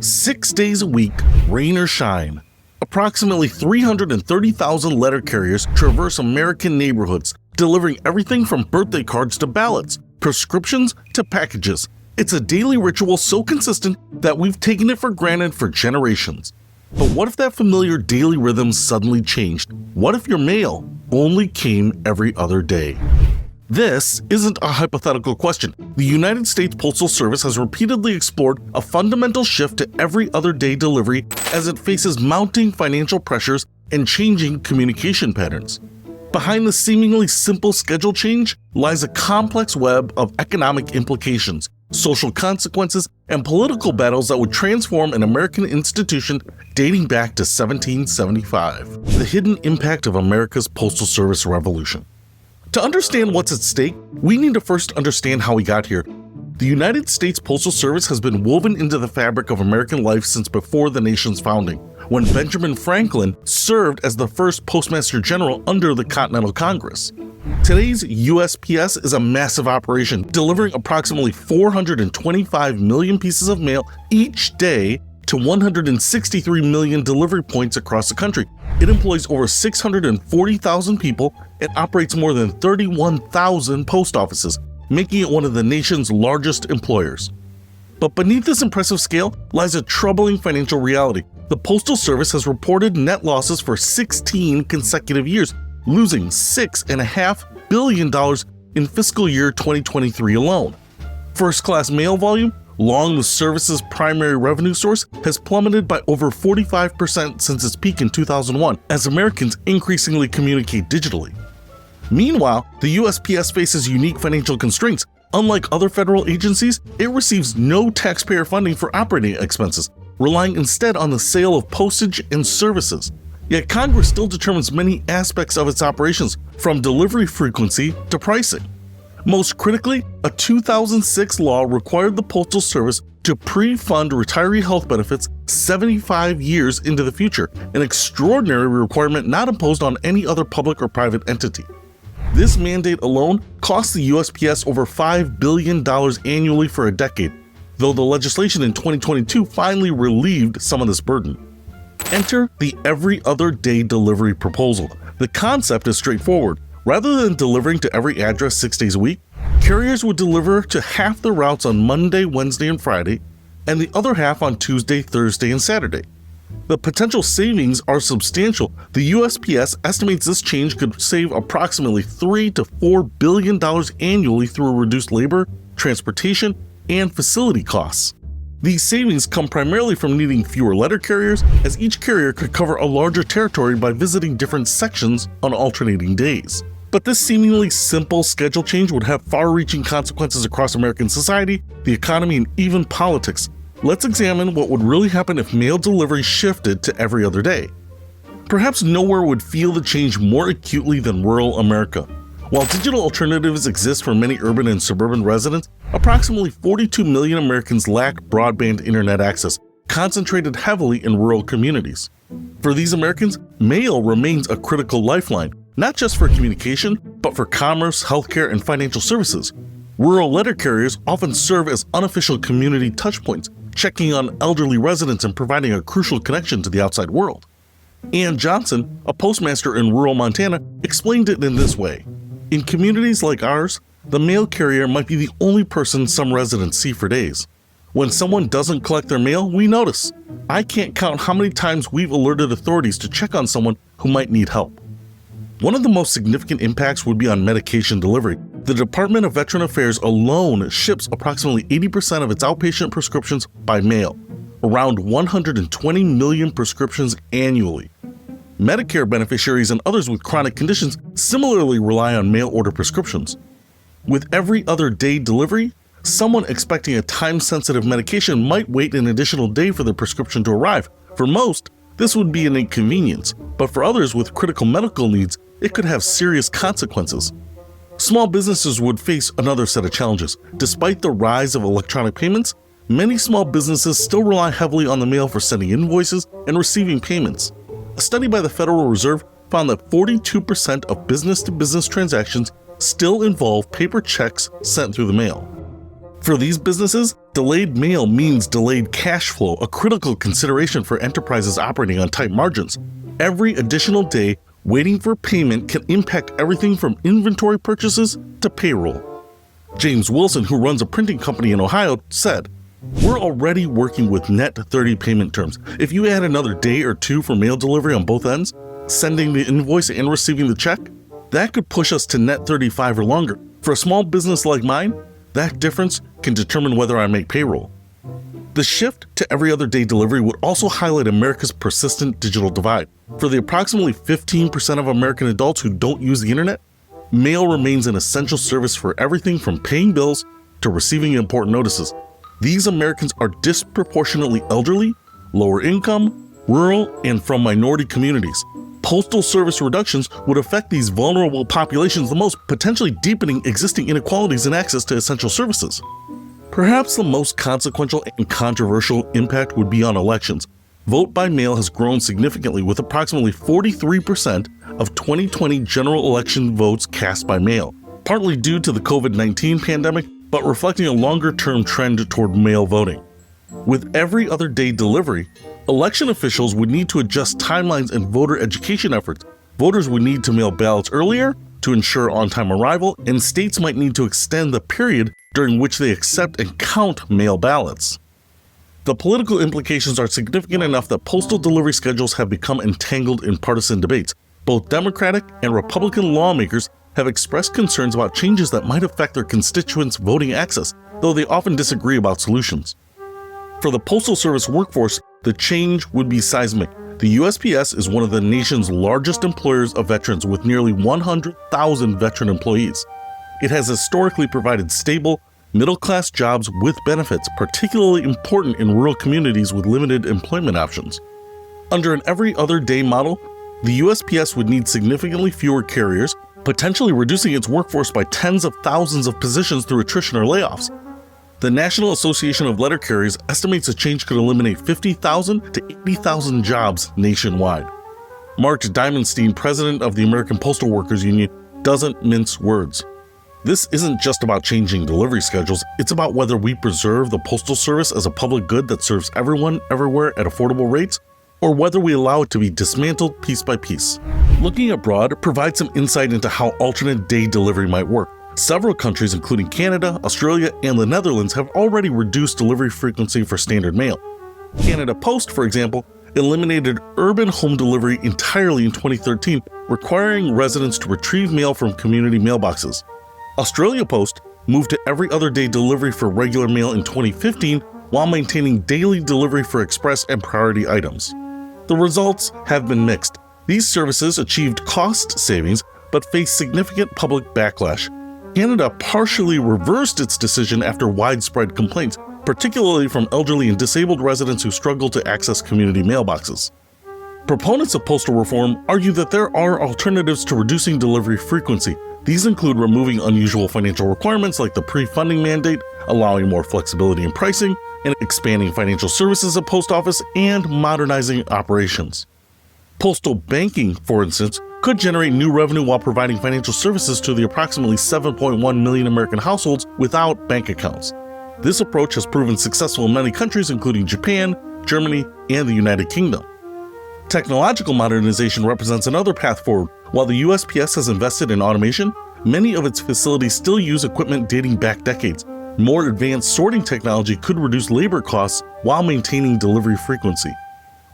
6 days a week, rain or shine. Approximately 330,000 letter carriers traverse American neighborhoods, delivering everything from birthday cards to ballots, prescriptions to packages. It's a daily ritual so consistent that we've taken it for granted for generations. But what if that familiar daily rhythm suddenly changed? What if your mail only came every other day? This isn't a hypothetical question. The United States Postal Service has repeatedly explored a fundamental shift to every other day delivery as it faces mounting financial pressures and changing communication patterns. Behind the seemingly simple schedule change lies a complex web of economic implications, social consequences, and political battles that would transform an American institution dating back to 1775. The hidden impact of America's Postal Service revolution. To understand what's at stake, we need to first understand how we got here. The United States Postal Service has been woven into the fabric of American life since before the nation's founding, when Benjamin Franklin served as the first Postmaster General under the Continental Congress. Today's USPS is a massive operation, delivering approximately 425 million pieces of mail each day to 163 million delivery points across the country. It employs over 640,000 people and operates more than 31,000 post offices, making it one of the nation's largest employers. But beneath this impressive scale lies a troubling financial reality. The Postal Service has reported net losses for 16 consecutive years, losing $6.5 billion in fiscal year 2023 alone. First-class mail volume, along with service's primary revenue source, has plummeted by over 45% since its peak in 2001 as Americans increasingly communicate digitally. Meanwhile, the USPS faces unique financial constraints. Unlike other federal agencies, it receives no taxpayer funding for operating expenses, relying instead on the sale of postage and services. Yet Congress still determines many aspects of its operations, from delivery frequency to pricing. Most critically, a 2006 law required the Postal Service to pre-fund retiree health benefits 75 years into the future, an extraordinary requirement not imposed on any other public or private entity. This mandate alone cost the USPS over $5 billion annually for a decade, though the legislation in 2022 finally relieved some of this burden. Enter the every other day delivery proposal. The concept is straightforward. Rather than delivering to every address 6 days a week, carriers would deliver to half the routes on Monday, Wednesday, and Friday, and the other half on Tuesday, Thursday, and Saturday. The potential savings are substantial. The USPS estimates this change could save approximately $3 to $4 billion annually through reduced labor, transportation, and facility costs. These savings come primarily from needing fewer letter carriers, as each carrier could cover a larger territory by visiting different sections on alternating days. But this seemingly simple schedule change would have far-reaching consequences across American society, the economy, and even politics. Let's examine what would really happen if mail delivery shifted to every other day. Perhaps nowhere would feel the change more acutely than rural America. While digital alternatives exist for many urban and suburban residents, approximately 42 million Americans lack broadband internet access, concentrated heavily in rural communities. For these Americans, mail remains a critical lifeline, not just for communication, but for commerce, healthcare, and financial services. Rural letter carriers often serve as unofficial community touchpoints, checking on elderly residents and providing a crucial connection to the outside world. Ann Johnson, a postmaster in rural Montana, explained it in this way. In communities like ours, the mail carrier might be the only person some residents see for days. When someone doesn't collect their mail, we notice. I can't count how many times we've alerted authorities to check on someone who might need help. One of the most significant impacts would be on medication delivery. The Department of Veteran Affairs alone ships approximately 80% of its outpatient prescriptions by mail, around 120 million prescriptions annually. Medicare beneficiaries and others with chronic conditions similarly rely on mail order prescriptions. With every other day delivery, someone expecting a time-sensitive medication might wait an additional day for their prescription to arrive. For most, this would be an inconvenience, but for others with critical medical needs, it could have serious consequences. Small businesses would face another set of challenges. Despite the rise of electronic payments, many small businesses still rely heavily on the mail for sending invoices and receiving payments. A study by the Federal Reserve found that 42% of business-to-business transactions still involve paper checks sent through the mail. For these businesses, Delayed mail means delayed cash flow, a critical consideration for enterprises operating on tight margins. Every additional day waiting for payment can impact everything from inventory purchases to payroll. James Wilson, who runs a printing company in Ohio, said, "We're already working with net 30 payment terms. If you add another day or two for mail delivery on both ends, sending the invoice and receiving the check, that could push us to net 35 or longer. For a small business like mine, that difference can determine whether I make payroll." The shift to every other day delivery would also highlight America's persistent digital divide. For the approximately 15% of American adults who don't use the internet, mail remains an essential service for everything from paying bills to receiving important notices. These Americans are disproportionately elderly, lower income, rural, and from minority communities. Postal service reductions would affect these vulnerable populations the most, potentially deepening existing inequalities in access to essential services. Perhaps the most consequential and controversial impact would be on elections. Vote by mail has grown significantly, with approximately 43% of 2020 general election votes cast by mail, partly due to the COVID-19 pandemic, but reflecting a longer-term trend toward mail voting. With every other day delivery, election officials would need to adjust timelines and voter education efforts. Voters would need to mail ballots earlier to ensure on-time arrival, and states might need to extend the period during which they accept and count mail ballots. The political implications are significant enough that postal delivery schedules have become entangled in partisan debates. Both Democratic and Republican lawmakers have expressed concerns about changes that might affect their constituents' voting access, though they often disagree about solutions. For the Postal Service workforce, the change would be seismic. The USPS is one of the nation's largest employers of veterans, with nearly 100,000 veteran employees. It has historically provided stable, middle-class jobs with benefits, particularly important in rural communities with limited employment options. Under an every other day model, the USPS would need significantly fewer carriers, potentially reducing its workforce by tens of thousands of positions through attrition or layoffs. The National Association of Letter Carriers estimates a change could eliminate 50,000 to 80,000 jobs nationwide. Mark Diamonstein, president of the American Postal Workers Union, doesn't mince words. This isn't just about changing delivery schedules, it's about whether we preserve the Postal Service as a public good that serves everyone, everywhere at affordable rates, or whether we allow it to be dismantled piece by piece. Looking abroad provides some insight into how alternate day delivery might work. Several countries, including Canada, Australia, and the Netherlands, have already reduced delivery frequency for standard mail. Canada Post, for example, eliminated urban home delivery entirely in 2013, requiring residents to retrieve mail from community mailboxes. Australia Post moved to every other day delivery for regular mail in 2015, while maintaining daily delivery for express and priority items. The results have been mixed. These services achieved cost savings, but faced significant public backlash. Canada partially reversed its decision after widespread complaints, particularly from elderly and disabled residents who struggle to access community mailboxes. Proponents of postal reform argue that there are alternatives to reducing delivery frequency. These include removing unusual financial requirements like the pre-funding mandate, allowing more flexibility in pricing, and expanding financial services at post office, and modernizing operations. Postal banking, for instance, could generate new revenue while providing financial services to the approximately 7.1 million American households without bank accounts. This approach has proven successful in many countries, including Japan, Germany, and the United Kingdom. Technological modernization represents another path forward. While the USPS has invested in automation, many of its facilities still use equipment dating back decades. More advanced sorting technology could reduce labor costs while maintaining delivery frequency.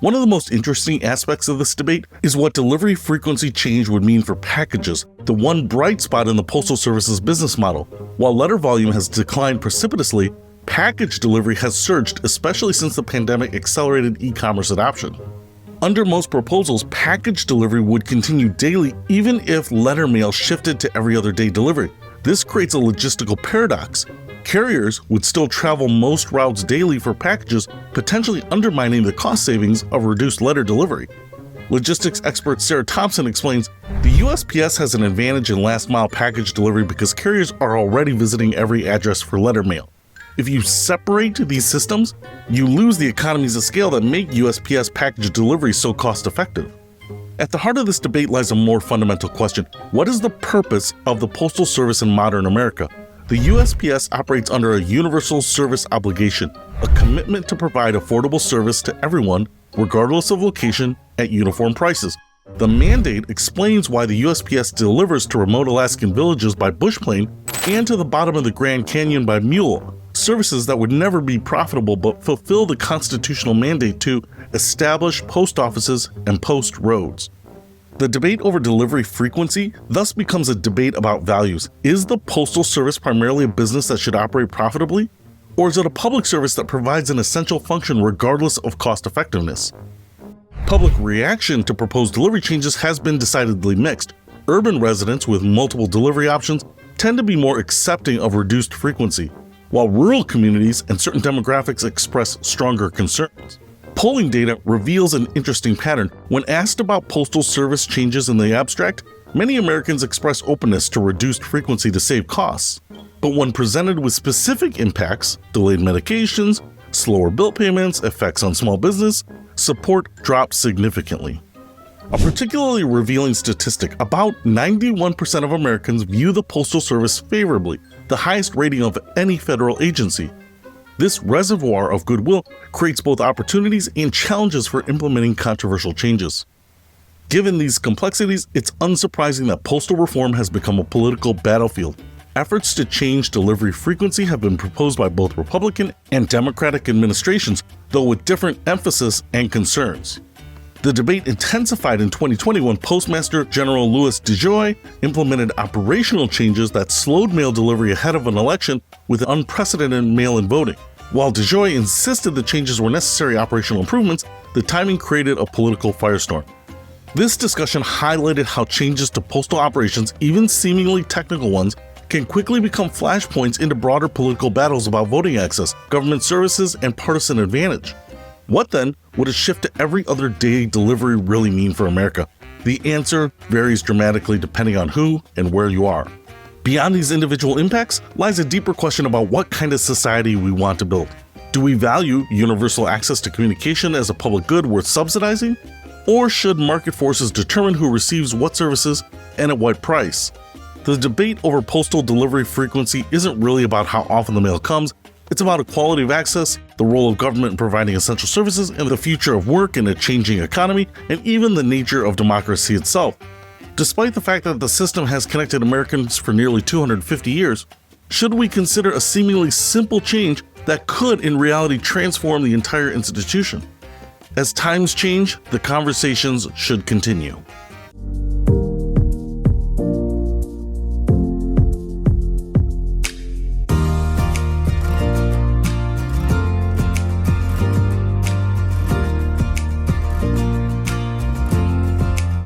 One of the most interesting aspects of this debate is what delivery frequency change would mean for packages, the one bright spot in the Postal Service's business model. While letter volume has declined precipitously, package delivery has surged, especially since the pandemic accelerated e-commerce adoption. Under most proposals, package delivery would continue daily even if letter mail shifted to every other day delivery. This creates a logistical paradox. Carriers would still travel most routes daily for packages, potentially undermining the cost savings of reduced letter delivery. Logistics expert Sarah Thompson explains, the USPS has an advantage in last-mile package delivery because carriers are already visiting every address for letter mail. If you separate these systems, you lose the economies of scale that make USPS package delivery so cost-effective. At the heart of this debate lies a more fundamental question. What is the purpose of the Postal Service in modern America? The USPS operates under a universal service obligation, a commitment to provide affordable service to everyone, regardless of location, at uniform prices. The mandate explains why the USPS delivers to remote Alaskan villages by bush plane and to the bottom of the Grand Canyon by mule, services that would never be profitable but fulfill the constitutional mandate to establish post offices and post roads. The debate over delivery frequency thus becomes a debate about values. Is the Postal Service primarily a business that should operate profitably? Or is it a public service that provides an essential function regardless of cost effectiveness? Public reaction to proposed delivery changes has been decidedly mixed. Urban residents with multiple delivery options tend to be more accepting of reduced frequency, while rural communities and certain demographics express stronger concerns. Polling data reveals an interesting pattern. When asked about Postal Service changes in the abstract, many Americans express openness to reduced frequency to save costs. But when presented with specific impacts, delayed medications, slower bill payments, effects on small business, support drops significantly. A particularly revealing statistic, about 91% of Americans view the Postal Service favorably, the highest rating of any federal agency. This reservoir of goodwill creates both opportunities and challenges for implementing controversial changes. Given these complexities, it's unsurprising that postal reform has become a political battlefield. Efforts to change delivery frequency have been proposed by both Republican and Democratic administrations, though with different emphasis and concerns. The debate intensified in 2020 when Postmaster General Louis DeJoy implemented operational changes that slowed mail delivery ahead of an election with unprecedented mail-in voting. While DeJoy insisted the changes were necessary operational improvements, the timing created a political firestorm. This discussion highlighted how changes to postal operations, even seemingly technical ones, can quickly become flashpoints into broader political battles about voting access, government services, and partisan advantage. What then would a shift to every other day delivery really mean for America? The answer varies dramatically depending on who and where you are. Beyond these individual impacts lies a deeper question about what kind of society we want to build. Do we value universal access to communication as a public good worth subsidizing? Or should market forces determine who receives what services and at what price? The debate over postal delivery frequency isn't really about how often the mail comes. It's about equality of access, the role of government in providing essential services, and the future of work in a changing economy, and even the nature of democracy itself. Despite the fact that the system has connected Americans for nearly 250 years, should we consider a seemingly simple change that could in reality transform the entire institution? As times change, the conversations should continue.